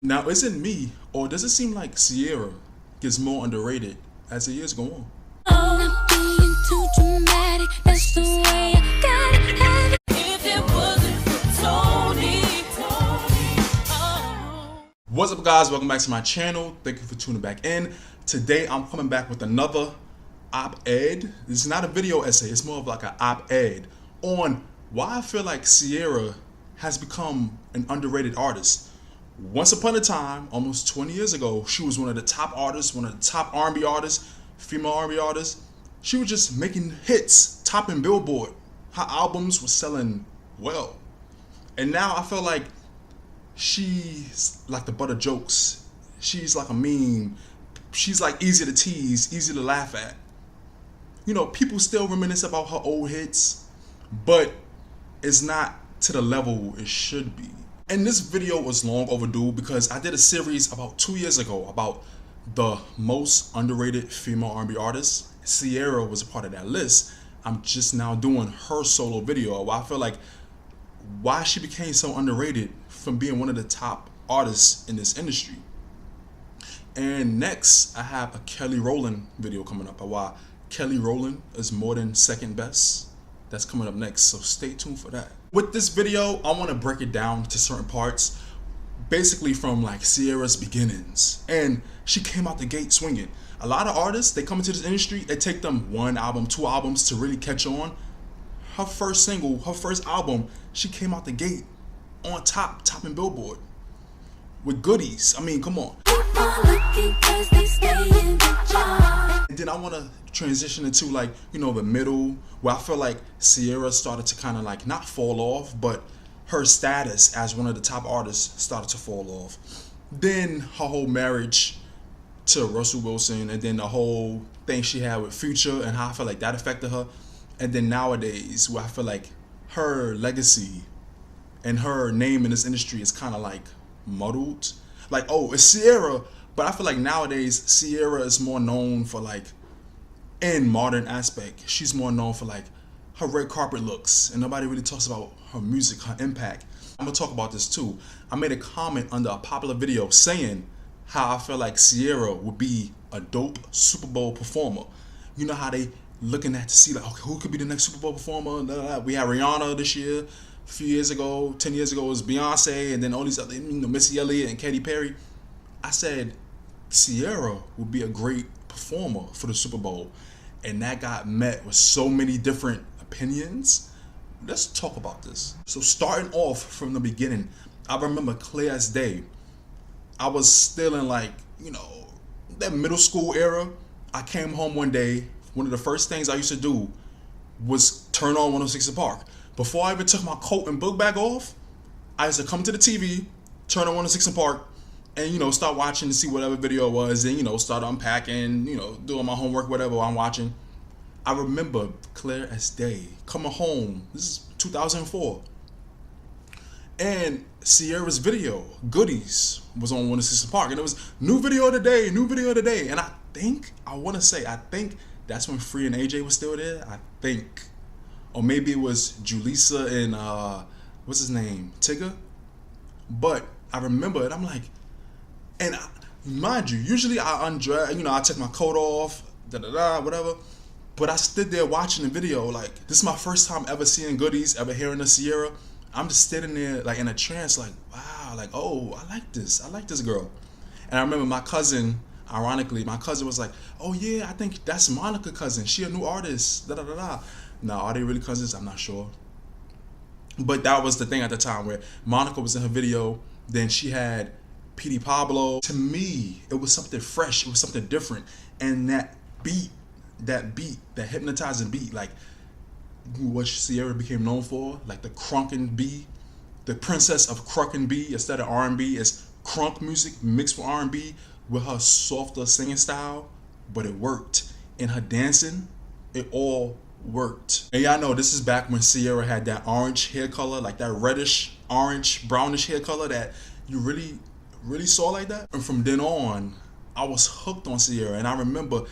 Now, is it me, or does it seem like Ciara gets more underrated as the years go on? Not being too dramatic, that's the way I gotta have it. If it wasn't for Tony. What's up, guys? Welcome back to my channel. Thank you for tuning back in. Today, I'm coming back with another op-ed. This is not a video essay. It's more of like an op-ed on why I feel like Ciara has become an underrated artist. Once upon a time, almost 20 years ago, she was one of the top artists, one of the top R&B artists, female R&B artists. She was just making hits, topping Billboard. Her albums were selling well. And now I feel like she's like the butt of jokes. She's like a meme. She's like easy to tease, easy to laugh at. You know, people still reminisce about her old hits, but it's not to the level it should be. And this video was long overdue because I did a series about 2 years ago about the most underrated female R&B artists. Ciara was a part of that list. I'm just now doing her solo video where I feel like why she became so underrated from being one of the top artists in this industry. And next, I have a Kelly Rowland video coming up, why Kelly Rowland is more than second best. That's coming up next, so stay tuned for that. With this video, I want to break it down to certain parts, basically from like Ciara's beginnings. And she came out the gate swinging. A lot of artists, they come into this industry, it take them 1 album, 2 albums to really catch on. Her first single, her first album, she came out the gate on top, topping Billboard with goodies. I mean, come on. And then I want to transition into like, you know, the middle where I feel like Ciara started to kind of like not fall off, but her status as one of the top artists started to fall off. Then her whole marriage to Russell Wilson, and then the whole thing she had with Future and how I feel like that affected her. And then nowadays where I feel like her legacy and her name in this industry is kind of like muddled. Like, oh, it's Ciara, but I feel like nowadays Ciara is more known for like, in modern aspect, she's more known for like her red carpet looks, and nobody really talks about her music, her impact. I'm gonna talk about this too. I made a comment under a popular video saying how I feel like Ciara would be a dope Super Bowl performer. You know how they looking at to see like, okay, who could be the next Super Bowl performer? We had Rihanna this year. A few years ago, 10 years ago, it was Beyonce, and then all these other, you know, Missy Elliott and Katy Perry. I said Ciara would be a great performer for the Super Bowl, and that got met with so many different opinions. Let's talk about this. So starting off from the beginning, I remember clear as day, I was still in like, you know, that middle school era. I came home one day, one of the first things I used to do was turn on 106 & Park. Before I even took my coat and book bag off, I used to come to the TV, turn on 106 & Park, and, you know, start watching to see whatever video it was, and, you know, start unpacking, you know, doing my homework, whatever I'm watching. I remember clear as day coming home. This is 2004, and Ciara's video Goodies was on 106 & Park, and it was new video of the day, new video of the day. And I think that's when Free and AJ was still there. I think, or maybe it was Julissa and what's his name, Tigger. But I remember it. I'm like, and mind you, usually I undress, you know, I take my coat off, whatever. But I stood there watching the video. Like, this is my first time ever seeing Goodies, ever hearing a Ciara. I'm just sitting there like in a trance, like, wow, like, oh, I like this girl. And I remember my cousin, ironically, my cousin was like, oh yeah, I think that's Monica's cousin. She a new artist, Now, are they really cousins? I'm not sure. But that was the thing at the time where Monica was in her video, then she had P.D. Pablo. To me, it was something fresh, it was something different. And that hypnotizing beat, like what Ciara became known for, like the crunk and B, the princess of crunk and B instead of R&B, is crunk music mixed with R&B with her softer singing style, but it worked. In her dancing, it all worked. And y'all know this is back when Ciara had that orange hair color, like that reddish, orange, brownish hair color that you really saw like that. And from then on, I was hooked on Ciara, and I remember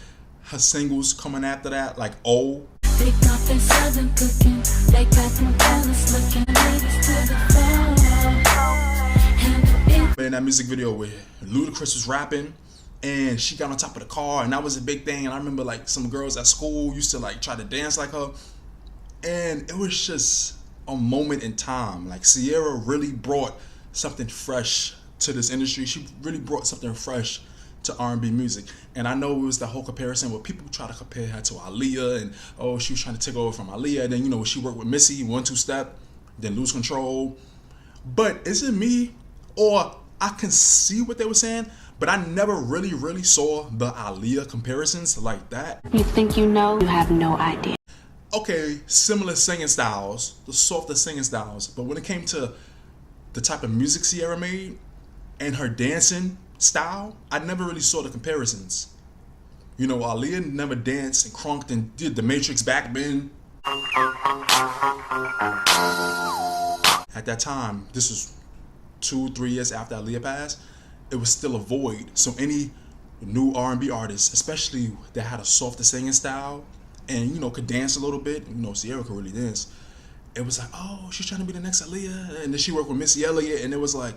her singles coming after that, like Oh. They got their southern cooking, they got them fellas looking ladies to the floor. And In that music video where Ludacris was rapping and she got on top of the car, and that was a big thing. And I remember like some girls at school used to like try to dance like her, and it was just a moment in time. Like Ciara really brought something fresh to this industry. She really brought something fresh to R&B music. And I know it was the whole comparison where people try to compare her to Aaliyah, and oh, she was trying to take over from Aaliyah. And then, you know, she worked with Missy, 1-2 Step, then Lose Control. But is it me, or I can see what they were saying, but I never really saw the Aaliyah comparisons like that. You think you know, you have no idea. Okay, similar singing styles, the softer singing styles, but when it came to the type of music Ciara made and her dancing style, I never really saw the comparisons. You know, Aaliyah never danced and crunked and did the Matrix backbend. At that time, this was 2-3 years after Aaliyah passed, it was still a void. So any new R&B artist, especially that had a softer singing style and, you know, could dance a little bit, you know, Ciara could really dance, it was like, oh, she's trying to be the next Aaliyah. And then she worked with Missy Elliott, and it was like,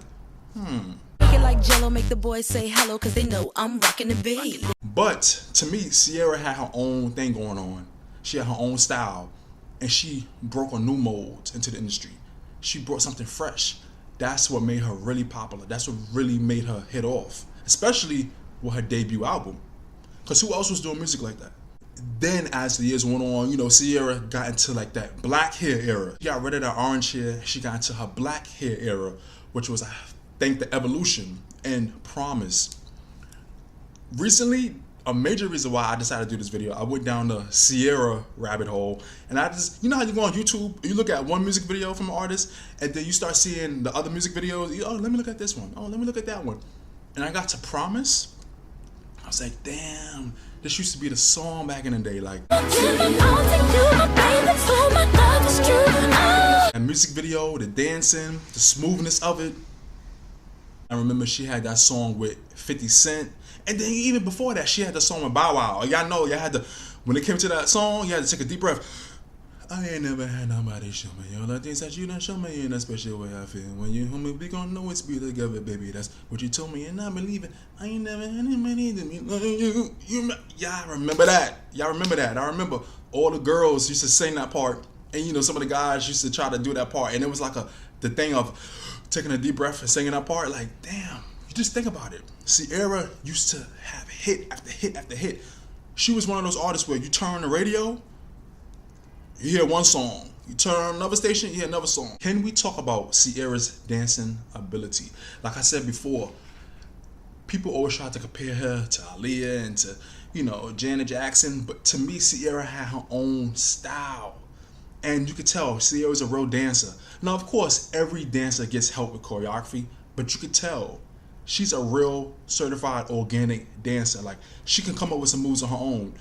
Make it like Jello, make the boys say hello, cause they know I'm rocking the beat. But to me, Ciara had her own thing going on. She had her own style, and she broke a new mold into the industry. She brought something fresh. That's what made her really popular. That's what really made her hit off, especially with her debut album. Because who else was doing music like that? Then as the years went on, you know, Ciara got into like that black hair era. She got rid of that orange hair. She got into her black hair era, which was, I think, the evolution and promise. Recently, a major reason why I decided to do this video, I went down the Ciara rabbit hole, and I just, you know how you go on YouTube, you look at one music video from an artist, and then you start seeing the other music videos. Oh, let me look at this one. Oh, let me look at that one. And I got to Promise. I was like, damn, this used to be the song back in the day. Like, and music video, the dancing, the smoothness of it. I remember she had that song with 50 Cent. And then even before that, she had the song with Bow Wow. Y'all know, y'all had to, when it came to that song, you had to take a deep breath. I ain't never had nobody show me all the things that you done show me in a special way I feel. When you hold me, we gon' know it's be together, baby. That's what you told me, and I believe it. I ain't never had anybody to me like you. Y'all remember that? Y'all remember that? I remember all the girls used to sing that part, and you know, some of the guys used to try to do that part, and it was like the thing of taking a deep breath and singing that part. Like, damn, you just think about it. Ciara used to have hit after hit after hit. She was one of those artists where you turn the radio, you hear one song. You turn another station, you hear another song. Can we talk about Ciara's dancing ability? Like I said before, people always try to compare her to Aaliyah and to, you know, Janet Jackson. But to me, Ciara had her own style. And you could tell Ciara's a real dancer. Now, of course, every dancer gets help with choreography, but you could tell she's a real certified organic dancer. Like, she can come up with some moves on her own.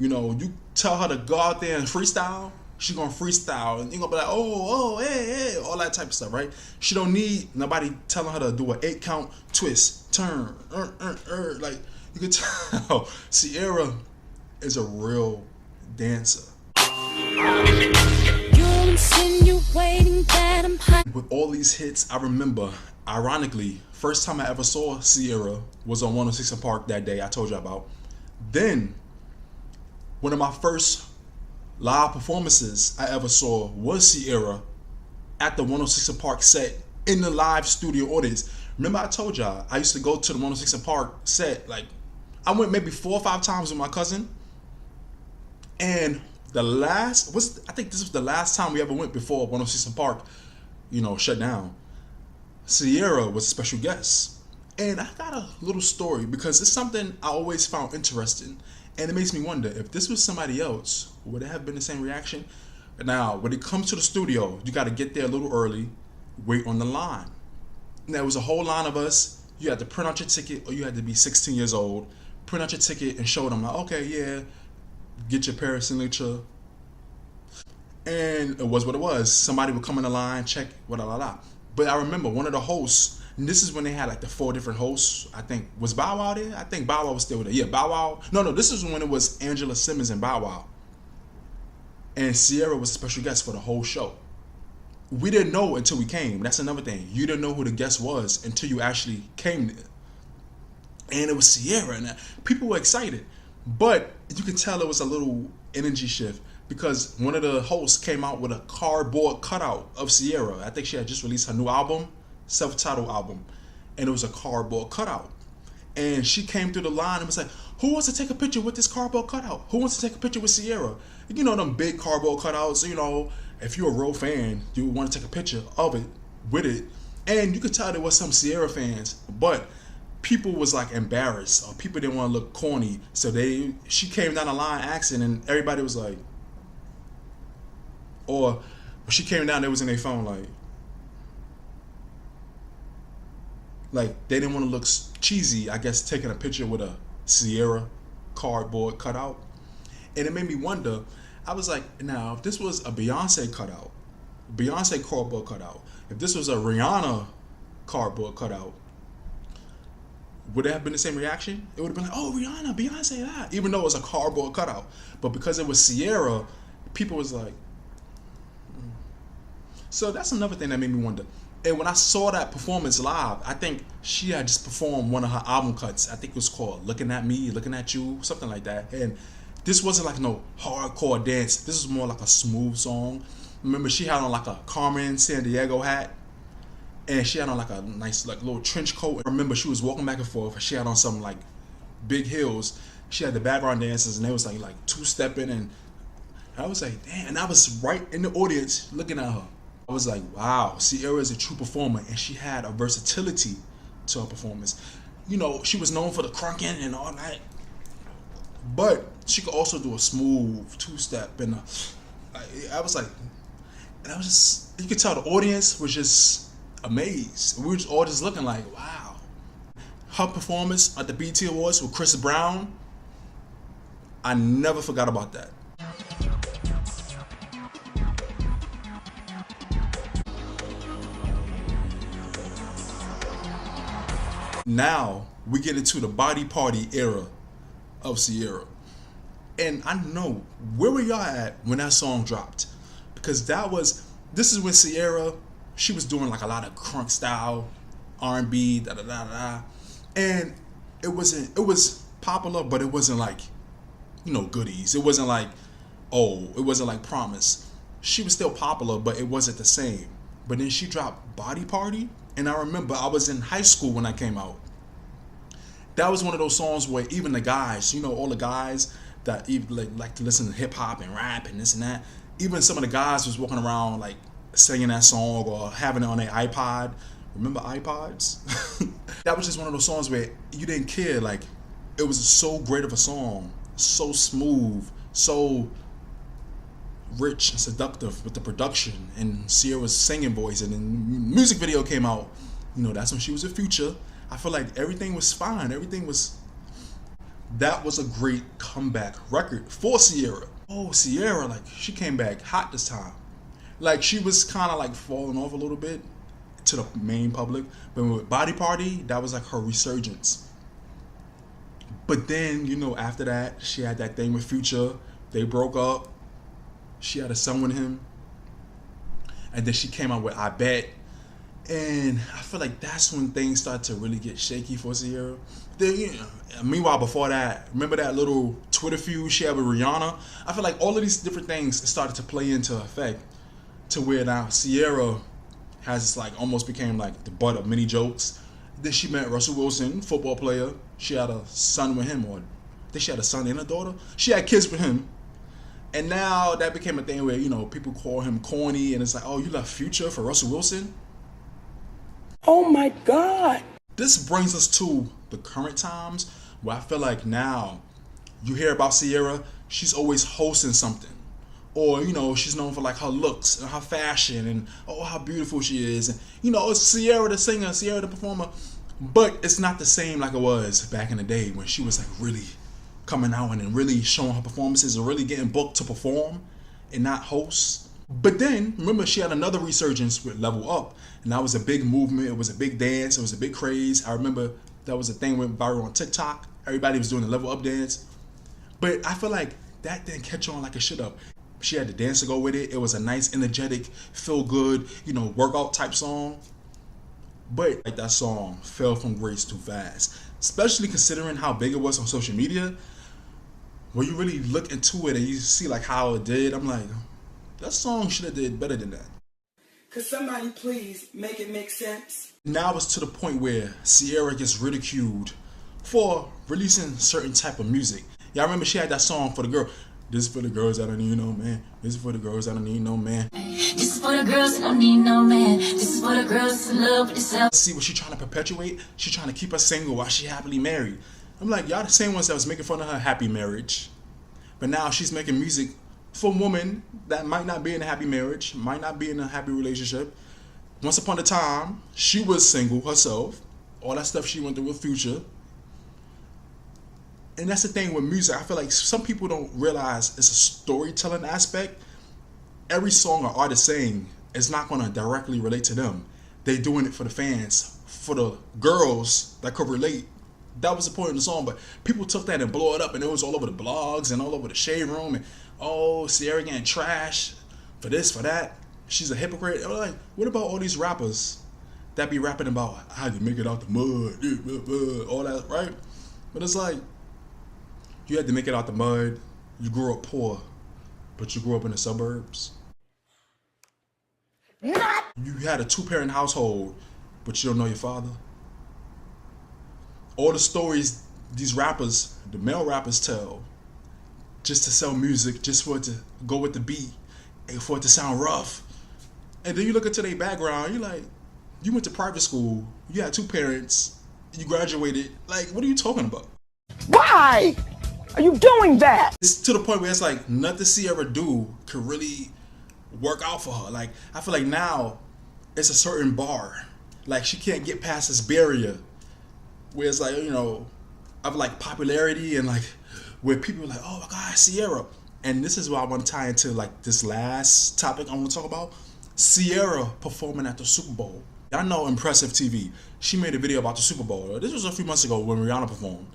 You know, you tell her to go out there and freestyle, she gonna freestyle, and you're gonna be like, oh, hey, all that type of stuff, right? She don't need nobody telling her to do an 8-count twist, turn, like, you can tell Ciara is a real dancer. With all these hits, I remember, ironically, first time I ever saw Ciara was on 106 & Park that day I told you about. Then, one of my first live performances I ever saw was Ciara at the 106 & Park set in the live studio audience. Remember I told y'all I used to go to the 106 & Park set, like, I went maybe 4 or 5 times with my cousin, and I think this was the last time we ever went before 106 & Park, you know, shut down. Ciara was a special guest. And I got a little story because it's something I always found interesting. And it makes me wonder, if this was somebody else, would it have been the same reaction? Now, when it comes to the studio, you got to get there a little early, wait on the line. And there was a whole line of us. You had to print out your ticket, or you had to be 16 years old, print out your ticket and show them, like, okay, yeah, get your parents' signature. And it was what it was. Somebody would come in the line, check, blah. But I remember one of the hosts, and this is when they had like the 4 different hosts. I think, was Bow Wow there? I think Bow Wow was still there. Yeah, Bow Wow. No, this is when it was Angela Simmons and Bow Wow. And Ciara was a special guest for the whole show. we didn't know until we came. That's another thing. You didn't know who the guest was until you actually came there. And it was Ciara, and people were excited. But you could tell it was a little energy shift because one of the hosts came out with a cardboard cutout of Ciara. I think she had just released her new album, self-titled album, and it was a cardboard cutout. And she came through the line and was like, who wants to take a picture with this cardboard cutout? Who wants to take a picture with Ciara? You know them big cardboard cutouts, you know, if you're a real fan, you would want to take a picture of it, with it. And you could tell there was some Ciara fans, but people was like embarrassed, or people didn't want to look corny. So she came down the line asking, and everybody was like, or when she came down, they was in their phone like they didn't want to look cheesy, I guess, taking a picture with a Ciara cardboard cutout. And it made me wonder, I was like, now, if this was a Beyonce cutout, Beyonce cardboard cutout, if this was a Rihanna cardboard cutout, would it have been the same reaction? It would have been like, oh, Rihanna, Beyonce, that. Even though it was a cardboard cutout. But because it was Ciara, people was like, So that's another thing that made me wonder. And when I saw that performance live, I think she had just performed one of her album cuts. I think it was called Looking at Me, Looking at You, something like that. And this wasn't like no hardcore dance. This was more like a smooth song. Remember, she had on like a Carmen Sandiego hat. And she had on like a nice like little trench coat. I remember she was walking back and forth. She had on some like big heels. She had the background dancers and they was like two-stepping. And I was like, damn. And I was right in the audience looking at her. I was like, wow, Ciara is a true performer, and she had a versatility to her performance. You know, she was known for the crunking and all that, but she could also do a smooth two-step. And I was like, and I was just, you could tell the audience was just amazed. We were just all just looking like, wow. Her performance at the BET Awards with Chris Brown, I never forgot about that. Now we get into the body party era of Ciara. And I know, where were y'all at when that song dropped? Because this is when Ciara, she was doing like a lot of crunk style, R&B, da da da da. And it was popular, but it wasn't like, you know, goodies. It wasn't like, it wasn't like Promise. She was still popular, but it wasn't the same. But then she dropped Body Party. And I remember I was in high school when that came out. That was one of those songs where even the guys, you know, all the guys that even like to listen to hip hop and rap and this and that, even some of the guys was walking around like singing that song or having it on their iPod. Remember iPods? That was just one of those songs where you didn't care. Like, it was so great of a song, so smooth, so rich and seductive with the production and Ciara's singing voice. And then the music video came out, you know, that's when she was a Future. I feel like everything was fine. That was a great comeback record for Ciara. Ciara, like, she came back hot this time. Like, she was kind of like falling off a little bit to the main public, but with Body Party, that was like her resurgence. But then, you know, after that, she had that thing with Future. They broke up. She had a son with him. And then she came out with I Bet. And I feel like that's when things started to really get shaky for Ciara. Then, you know, meanwhile, before that, remember that little Twitter feud she had with Rihanna? I feel like all of these different things started to play into effect to where now Ciara has like almost became like the butt of many jokes. Then she met Russell Wilson, football player. She had a son with him, or I think she had a son and a daughter. She had kids with him. And now that became a thing where, you know, people call him corny, and it's like, oh, you left Future for Russell Wilson? Oh my God. This brings us to the current times where I feel like now you hear about Ciara, she's always hosting something. Or, you know, she's known for like her looks and her fashion and how beautiful she is. And, you know, it's Ciara the singer, Ciara the performer. But it's not the same like it was back in the day when she was like really coming out and really showing her performances and really getting booked to perform and not host. But then, remember, she had another resurgence with Level Up. And that was a big movement. It was a big dance. It was a big craze. I remember that was a thing went viral on TikTok. Everybody was doing the Level Up dance. But I feel like that didn't catch on like it should have. She had the dance to go with it. It was a nice, energetic, feel good, workout type song. But like that song fell from grace too fast, especially considering how big it was on social media. When you really look into it and you see like how it did, I'm like, that song should have did better than that. Could somebody please make it make sense? Now it's to the point where Ciara gets ridiculed for releasing certain type of music. Y'all remember she had that song for the girl. This is for the girls that don't need no man. This is for the girls that don't need no man. This is for the girls that don't need no man. This is for the girls in love with themselves. See what she trying to perpetuate? She trying to keep her single while she happily married. I'm like, y'all the same ones that was making fun of her happy marriage. But now she's making music for women that might not be in a happy marriage, might not be in a happy relationship. Once upon a time, she was single herself. All that stuff she went through with Future. And that's the thing with music. I feel like some people don't realize it's a storytelling aspect. Every song or artist saying is not going to directly relate to them. They doing it for the fans, for the girls that could relate. That was the point of the song, but people took that and blew it up, and it was all over the blogs and all over the shade room. And Ciara getting trash for this, for that. She's a hypocrite. I'm like, what about all these rappers that be rapping about how you make it out the mud, all that, right? But it's like, you had to make it out the mud. You grew up poor, but you grew up in the suburbs. You had a 2-parent household, but you don't know your father. All the stories these rappers, the male rappers, tell, just to sell music, just for it to go with the beat, and for it to sound rough. And then you look into their background, you're like, you went to private school, you had 2 parents, you graduated. Like, what are you talking about? Why are you doing that? It's to the point where it's like nothing Ciara do could really work out for her. Like, I feel like now it's a certain bar. Like, she can't get past this barrier where it's like, of like popularity and like where people are like, oh my God, Ciara. And this is what I want to tie into like this last topic I want to talk about. Ciara performing at the Super Bowl. Y'all know Impressive TV. She made a video about the Super Bowl. This was a few months ago when Rihanna performed.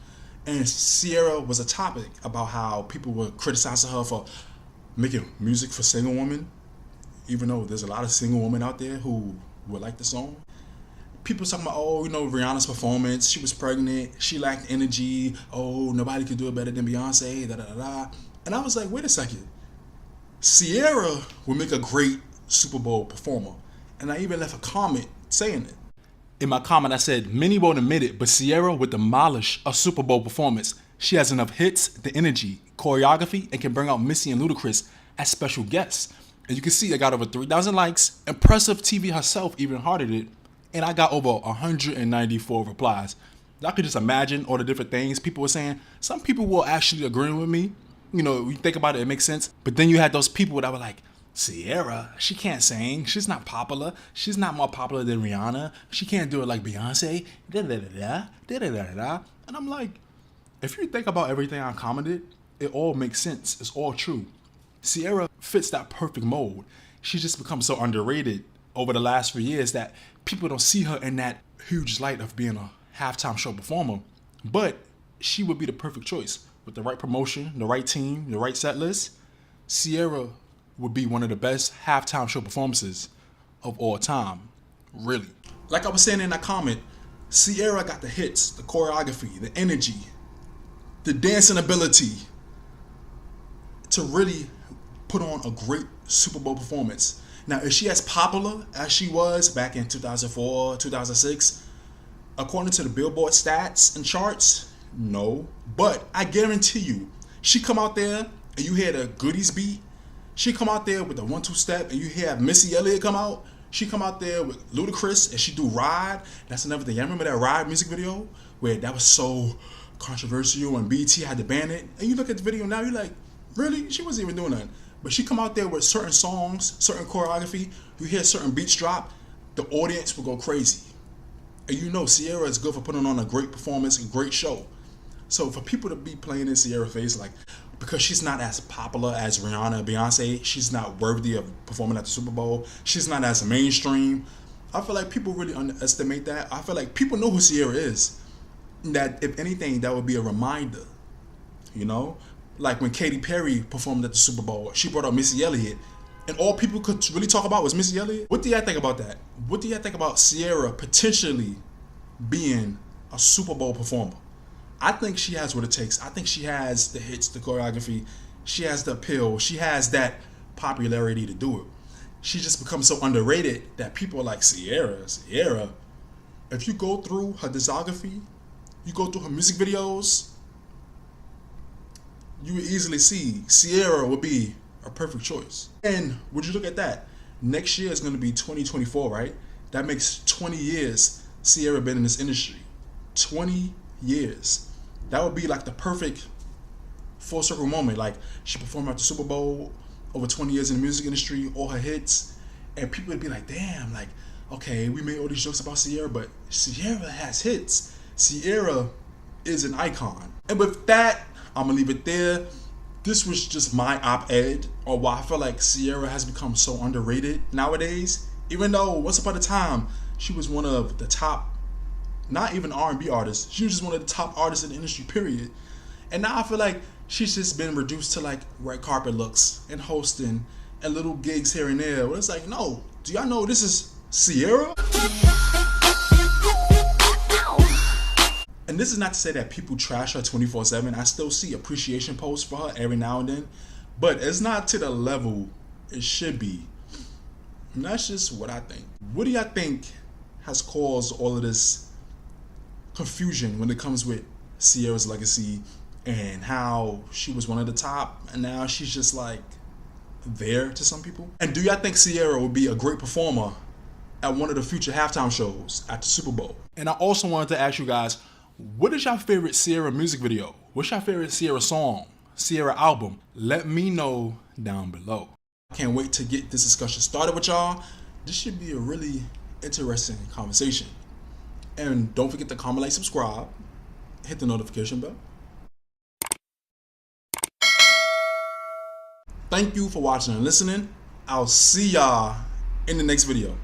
And Ciara was a topic about how people were criticizing her for making music for single women, even though there's a lot of single women out there who would like the song. People talking about, Rihanna's performance, she was pregnant, she lacked energy, nobody could do it better than Beyonce, da-da-da-da. And I was like, wait a second. Ciara would make a great Super Bowl performer. And I even left a comment saying it. In my comment, I said, many won't admit it, but Ciara would demolish a Super Bowl performance. She has enough hits, the energy, choreography, and can bring out Missy and Ludacris as special guests. And you can see I got over 3,000 likes. Impressive TV herself even hearted it. And I got over 194 replies. Y'all could just imagine all the different things people were saying. Some people were actually agreeing with me. You think about it, it makes sense. But then you had those people that were like, Ciara, she can't sing. She's not popular. She's not more popular than Rihanna. She can't do it like Beyonce. Da-da-da-da, da-da-da-da. And I'm like, if you think about everything I commented, it all makes sense. It's all true. Ciara fits that perfect mold. She's just become so underrated over the last few years that people don't see her in that huge light of being a halftime show performer. But she would be the perfect choice. With the right promotion, the right team, the right set list, Ciara would be one of the best halftime show performances of all time. Really. Like I was saying in that comment, Ciara got the hits, the choreography, the energy, the dancing ability to really put on a great Super Bowl performance. Now, is she as popular as she was back in 2004, 2006? According to the Billboard stats and charts, no. But I guarantee you, she come out there and you hear the goodies beat. She come out there with the 1-2 step and you hear Missy Elliott come out. She come out there with Ludacris and she do Ride. That's another thing. I remember that Ride music video where that was so controversial and BT had to ban it. And you look at the video now, you're like, really? She wasn't even doing nothing. But she come out there with certain songs, certain choreography. You hear certain beats drop, the audience will go crazy. And Ciara is good for putting on a great performance, a great show. So for people to be playing in Ciara's face, like, because she's not as popular as Rihanna, Beyonce, she's not worthy of performing at the Super Bowl. She's not as mainstream. I feel like people really underestimate that. I feel like people know who Ciara is. That if anything, that would be a reminder, Like when Katy Perry performed at the Super Bowl, she brought up Missy Elliott, and all people could really talk about was Missy Elliott. What do y'all think about that? What do y'all think about Ciara potentially being a Super Bowl performer? I think she has what it takes. I think she has the hits, the choreography, she has the appeal, she has that popularity to do it. She just becomes so underrated that people are like, Ciara. If you go through her discography, you go through her music videos, you would easily see Ciara would be a perfect choice. And would you look at that? Next year is going to be 2024, right? That makes 20 years Ciara been in this industry. 20 years. That would be like the perfect full circle moment. Like, she performed at the Super Bowl, over 20 years in the music industry, all her hits, and people would be like, damn, like, okay, we made all these jokes about Ciara, but Ciara has hits. Ciara is an icon. And with that, I'm gonna leave it there. This was just my op-ed on why I feel like Ciara has become so underrated nowadays. Even though once upon a time she was one of the top, not even R&B artists, she was just one of the top artists in the industry, period. And now I feel like she's just been reduced to like red carpet looks and hosting and little gigs here and there. Where it's like, no, do y'all know this is Ciara? And this is not to say that people trash her 24/7. I still see appreciation posts for her every now and then, but it's not to the level it should be. And that's just what I think. What do y'all think has caused all of this confusion when it comes with Ciara's legacy and how she was one of the top and now she's just like there to some people? And do y'all think Ciara would be a great performer at one of the future halftime shows at the Super Bowl? And I also wanted to ask you guys, what is your favorite Ciara music video? What's your favorite Ciara song, Ciara album? Let me know down below. I can't wait to get this discussion started with y'all. This should be a really interesting conversation. And don't forget to comment, like, subscribe, hit the notification bell. Thank you for watching and listening. I'll see y'all in the next video.